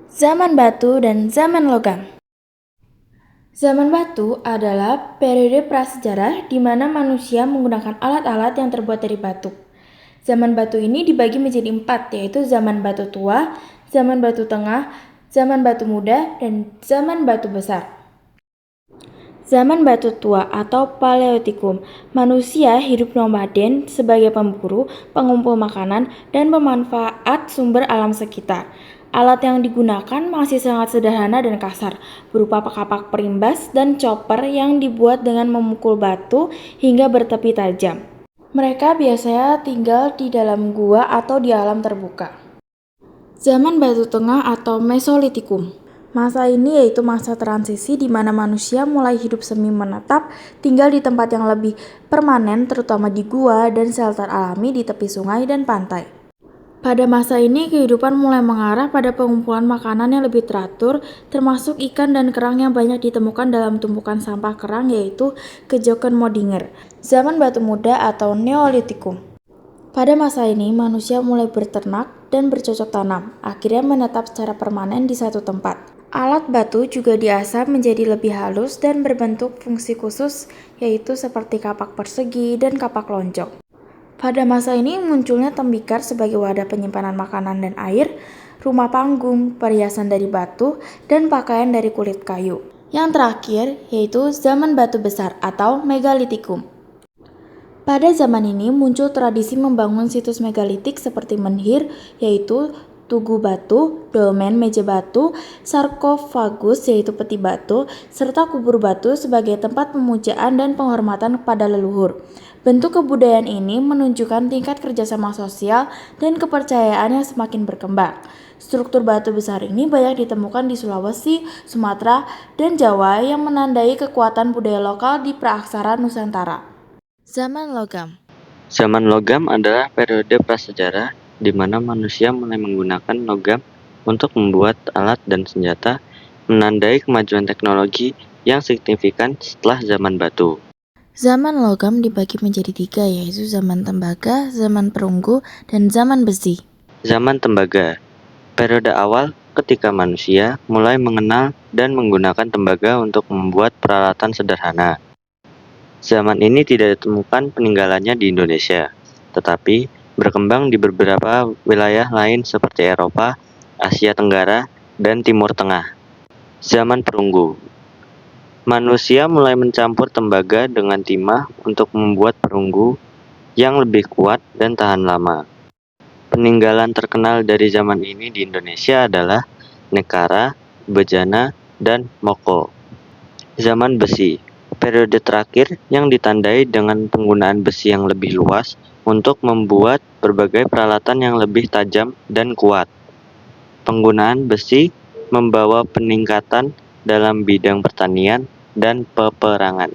Zaman batu dan zaman logam. Zaman batu adalah periode prasejarah di mana manusia menggunakan alat-alat yang terbuat dari batu. Zaman batu ini dibagi menjadi 4, yaitu zaman batu tua, zaman batu tengah, zaman batu muda, dan zaman batu besar. Zaman batu tua atau Paleotikum, manusia hidup nomaden sebagai pemburu, pengumpul makanan, dan pemanfaat sumber alam sekitar. Alat yang digunakan masih sangat sederhana dan kasar, berupa kapak perimbas dan chopper yang dibuat dengan memukul batu hingga bertepi tajam. Mereka biasanya tinggal di dalam gua atau di alam terbuka. Zaman Batu Tengah atau Mesolitikum. Masa ini yaitu masa transisi di mana manusia mulai hidup semi menetap, tinggal di tempat yang lebih permanen terutama di gua dan shelter alami di tepi sungai dan pantai. Pada masa ini kehidupan mulai mengarah pada pengumpulan makanan yang lebih teratur, termasuk ikan dan kerang yang banyak ditemukan dalam tumpukan sampah kerang yaitu Kejaukenmodinger. Zaman Batu Muda atau Neolitikum. Pada masa ini, manusia mulai berternak dan bercocok tanam, akhirnya menetap secara permanen di satu tempat. Alat batu juga diasah menjadi lebih halus dan berbentuk fungsi khusus, yaitu seperti kapak persegi dan kapak lonjong. Pada masa ini munculnya tembikar sebagai wadah penyimpanan makanan dan air, rumah panggung, perhiasan dari batu, dan pakaian dari kulit kayu. Yang terakhir yaitu zaman batu besar atau megalitikum. Pada zaman ini muncul tradisi membangun situs megalitik seperti menhir, yaitu tugu batu, dolmen meja batu, sarkofagus yaitu peti batu, serta kubur batu sebagai tempat pemujaan dan penghormatan kepada leluhur. Bentuk kebudayaan ini menunjukkan tingkat kerjasama sosial dan kepercayaan yang semakin berkembang. Struktur batu besar ini banyak ditemukan di Sulawesi, Sumatera, dan Jawa yang menandai kekuatan budaya lokal di praaksara Nusantara. Zaman logam. Zaman logam adalah periode prasejarah di mana manusia mulai menggunakan logam untuk membuat alat dan senjata, menandai kemajuan teknologi yang signifikan setelah zaman batu. Zaman logam dibagi menjadi 3, yaitu zaman tembaga, zaman perunggu, dan zaman besi. Zaman tembaga, periode awal ketika manusia mulai mengenal dan menggunakan tembaga untuk membuat peralatan sederhana. Zaman ini tidak ditemukan peninggalannya di Indonesia, tetapi berkembang di beberapa wilayah lain seperti Eropa, Asia Tenggara, dan Timur Tengah. Zaman perunggu. Manusia mulai mencampur tembaga dengan timah untuk membuat perunggu yang lebih kuat dan tahan lama. Peninggalan terkenal dari zaman ini di Indonesia adalah Nekara, Bejana, dan Moko. Zaman besi. Periode terakhir yang ditandai dengan penggunaan besi yang lebih luas untuk membuat berbagai peralatan yang lebih tajam dan kuat. Penggunaan besi membawa peningkatan dalam bidang pertanian dan peperangan.